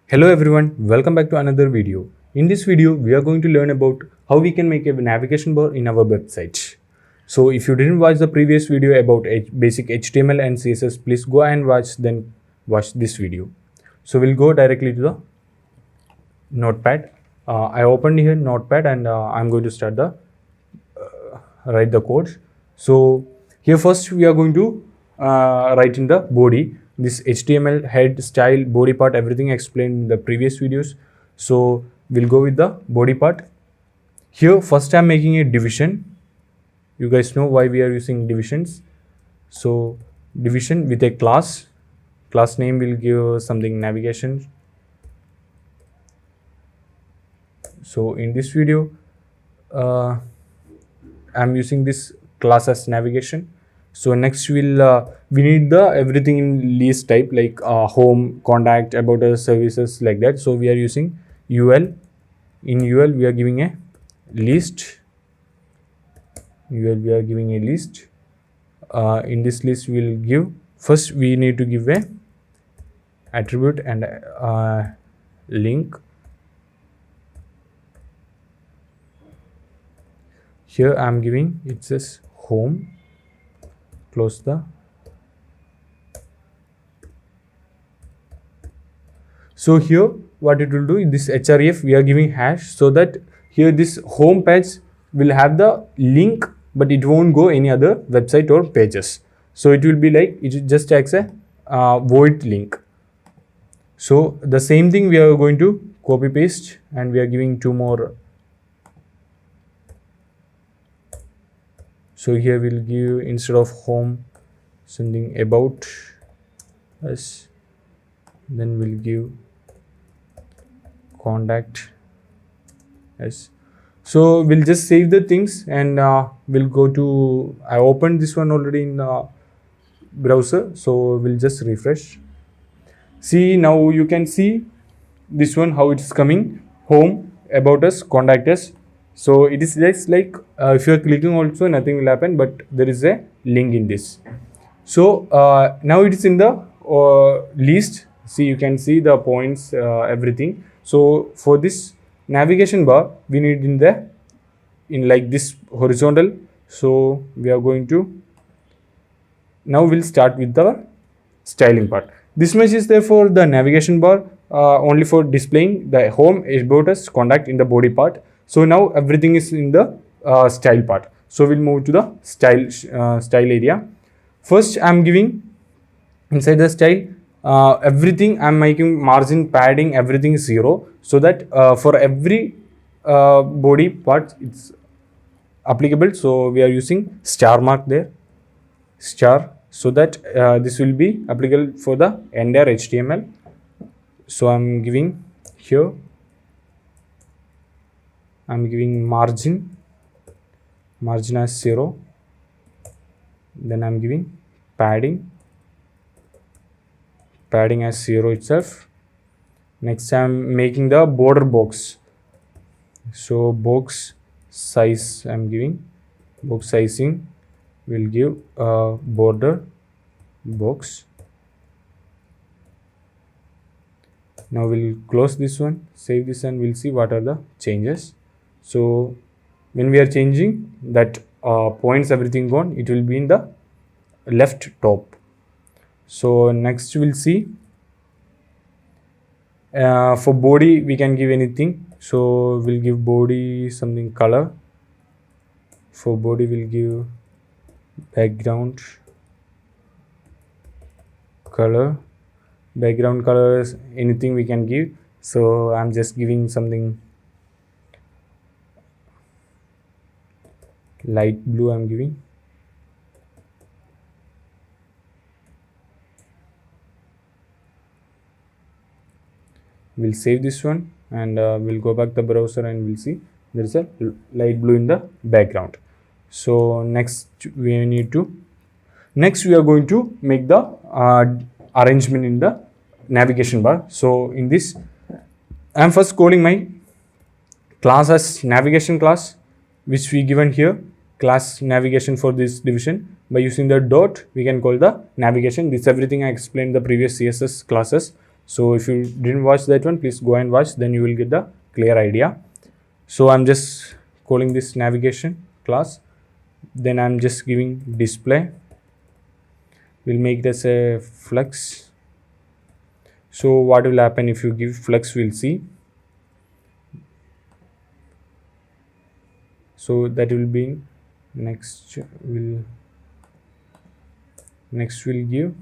Hello everyone, welcome back to another video. In this video, we are going to learn about how we can make a navigation bar in our website. So if you didn't watch the previous video about basic HTML and CSS, please go and watch this video. So we'll go directly to the notepad. I opened here notepad and I'm going to start the write the code. So here first we are going to write in the body this HTML head, style, body part, everything explained in the previous videos. So we'll go with the body part. Here first I'm making a division. You guys know why we are using divisions. So division with a class name will give something navigation. So in this video I'm using this class as navigation. So next we need the everything in list type like home, contact, about us, services, like that. So we are using UL. In UL we are giving a list. UL we are giving a list. In this list we will give, first we need to give a attribute and link. Here I am giving, it says home. Close the. So here what it will do, this href we are giving hash, so that here this home page will have the link, but it won't go any other website or pages. So it will be like, it just acts a void link. So the same thing we are going to copy paste, and we are giving two more. So here we'll give, instead of home, something about us, then we'll give contact us. So we'll just save the things and we'll go to, I opened this one already in the browser, so we'll just refresh. See, now you can see this one how it's coming: home, about us, contact us. So it is just like if you are clicking also nothing will happen, but there is a link in this. So now it is in the list. See, you can see the points, everything. So for this navigation bar we need in like this horizontal. So we are going to, now we'll start with the styling part. This much is there for the navigation bar, only for displaying the home, about us, contact in the body part. So now everything is in the style part. So we'll move to the style area. First I'm giving inside the style, everything I'm making margin, padding, everything is 0, so that for every body part it's applicable. So we are using star mark there, star, so that this will be applicable for the entire HTML. So I'm giving here, I'm giving margin as 0, then I'm giving padding as 0 itself. Next I'm making the border box. So box size I'm giving, box sizing will give border box. Now we'll close this one, save this, and we'll see what are the changes. So when we are changing that points, everything gone, it will be in the left top. So next we'll see for body we can give anything. So we'll give body something color. For body we'll give background color. Background colors, anything we can give. So I'm just giving something light blue, I'm giving. We'll save this one and we'll go back the browser and we'll see there is a light blue in the background. So next we are going to make the arrangement in the navigation bar. So in this I'm first calling my class as navigation class, which we given here, class navigation. For this division, by using the dot we can call the navigation. This everything I explained the previous CSS classes. So if you didn't watch that one, please go and watch, then you will get the clear idea. So I'm just calling this navigation class, then I'm just giving display, we'll make it as a flex. So what will happen if you give flex, we'll see. So that will be next, we'll give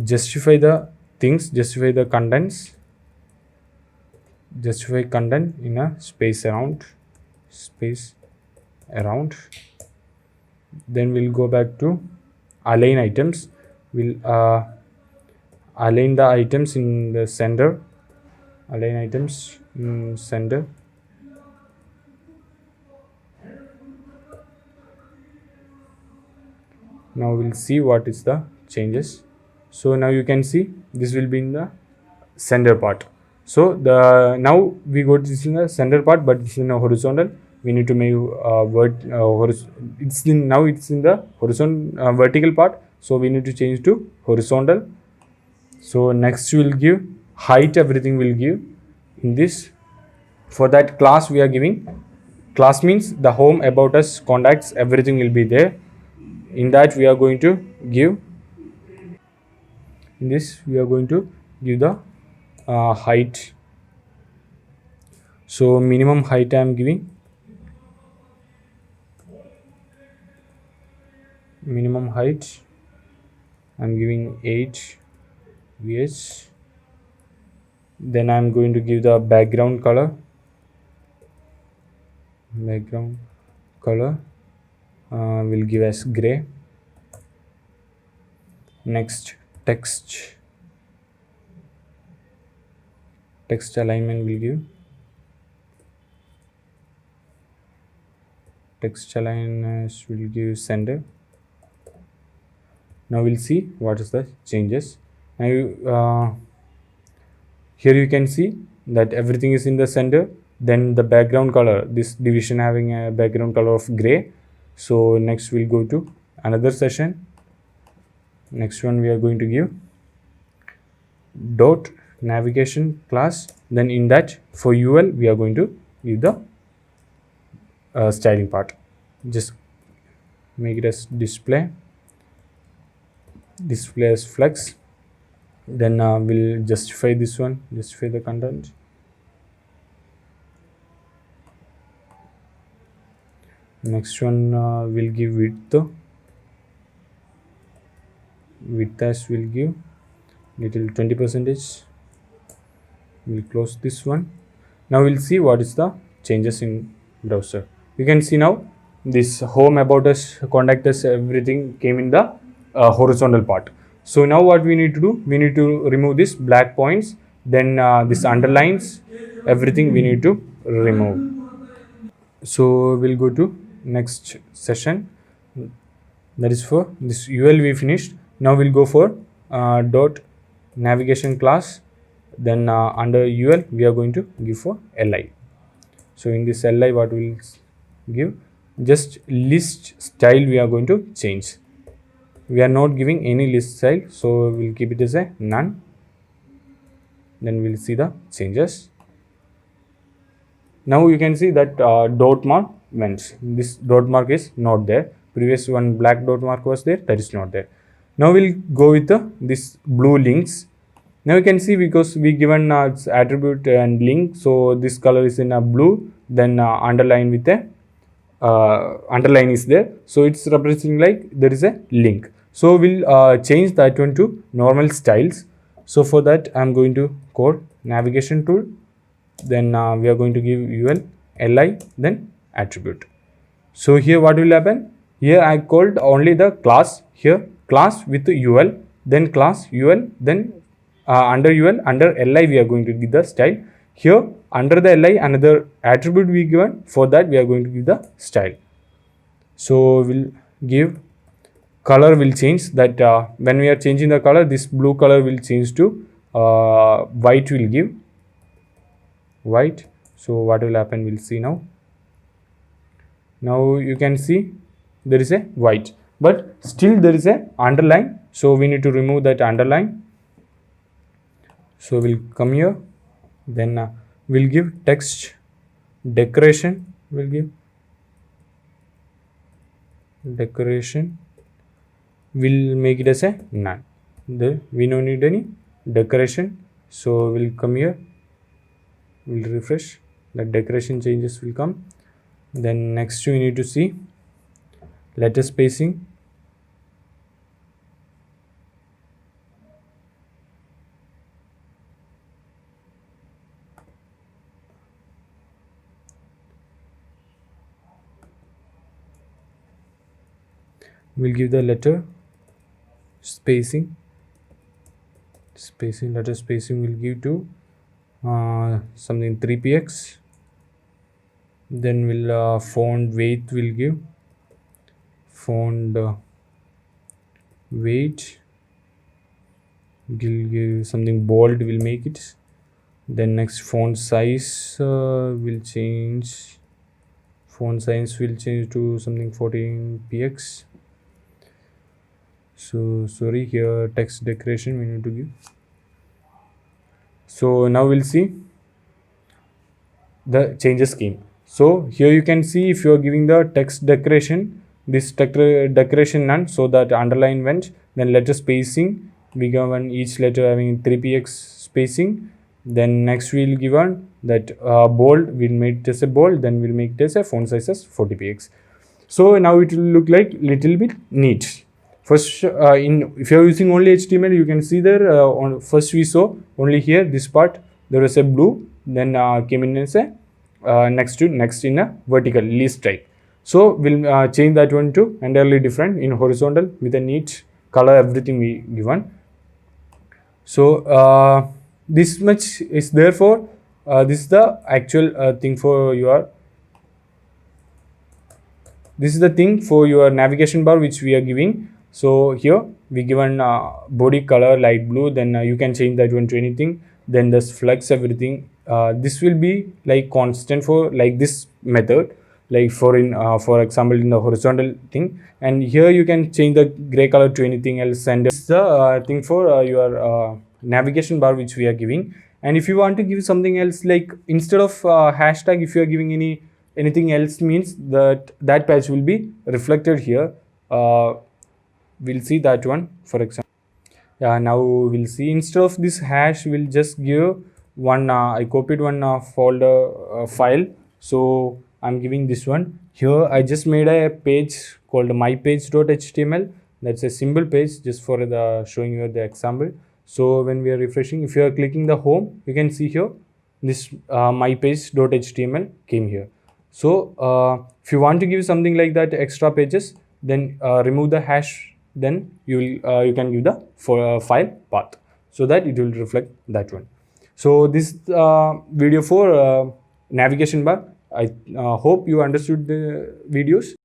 justify the things, justify the contents, justify content in a space around. Then we'll go back to align items. We'll align the items in the center. Align items in center. Now we'll see what is the changes. So now you can see this will be in the center part. So the now we go to this in the center part, but it's in a horizontal. We need to make it's in the horizontal vertical part. So we need to change to horizontal. So next we will give height. Everything will give in this. For that class we are giving. Class means the home, about us, contacts, everything will be there. In that we are going to give. In this we are going to give the height. So minimum height I am giving. Minimum height I am giving 8 vh. Then I am going to give the background color. Background color will give as gray. Next, text alignment will give. Text alignment will give center. Now we'll see what is the changes. Now here you can see that everything is in the center. Then the background color, this division having a background color of gray. So next we'll go to another session. Next one we are going to give dot navigation class. Then in that, for UL we are going to give the styling part. Just make it as display as flex. Then we'll justify this one, justify the content. Next one we'll give width as we'll give little 20%. We'll close this one. Now we'll see what is the changes in browser. You can see now this home, about us, contact us, everything came in the horizontal part. So now what we need to do, we need to remove this black points, then this underlines, everything we need to remove. So we'll go to next session, that is for this UL we finished. Now we'll go for dot navigation class. Then under UL we are going to give for LI. So in this LI what we'll give, just list style we are going to change. We are not giving any list style, so we'll keep it as a none. Then we'll see the changes. Now you can see that dot mark went. This dot mark is not there. Previous one black dot mark was there, that is not there. Now we'll go with this blue links. Now you can see, because we given its attribute and link, so this color is in a blue, then underline with a underline is there, so it's representing like there is a link. So we'll change that one to normal styles. So for that I'm going to code navigation tool. Then we are going to give UL LI, then attribute. So here what will happen, here I called only the class, here class with UL, then class UL, then under UL, under LI we are going to give the style. Here under the LI another attribute we given, for that we are going to give the style. So we'll give color will change, that when we are changing the color, this blue color will change to white, will give white. So what will happen, we'll see now. Now you can see there is a white. but still there is a underline, so we need to remove that underline. So we'll come here, then we'll give text decoration, we'll give decoration, we'll make it as a none. We don't need any decoration, so we'll come here, we'll refresh, the decoration changes will come. Then next we need to see letter spacing. We'll give the letter spacing, letter spacing will give to something 3px. Then we'll font weight will give font weight, will give something bold, will make it. Then next font size will change, font size will change to something 14px. So sorry, here text decoration we need to give. So now we'll see the changes scheme. So here you can see, if you are giving the text decoration, this text decoration none, so that underline went. Then letter spacing, we given each letter having 3px spacing. Then next we'll given that bold, we'll make it as a bold, then we'll make it as a font size as 40px. So now it will look like little bit neat. First, if you are using only HTML, you can see there first we saw only here this part there was a blue, then came in as a next in a vertical list type. So we'll change that one to entirely different in horizontal with a neat color, everything we given. So this much is there for this is the actual thing for your, this is the thing for your navigation bar which we are giving. So here we given body color light blue, then you can change that one to anything. Then this flex everything, this will be like constant for like this method, like for example in the horizontal thing. And here you can change the gray color to anything else. And this is the thing for your navigation bar which we are giving. And if you want to give something else, like instead of hashtag, if you are giving anything else, means that page will be reflected here. We'll see that one, for example. Now we'll see, instead of this hash, we'll just give one I copied one folder file, so I'm giving this one here. I just made a page called mypage.html. that's a simple page just for the showing you the example. So when we are refreshing, if you are clicking the home, you can see here this mypage.html came here. So if you want to give something like that extra pages, then remove the hash, then you can give the file path, so that it will reflect that one. So this video for navigation bar. I hope you understood the videos.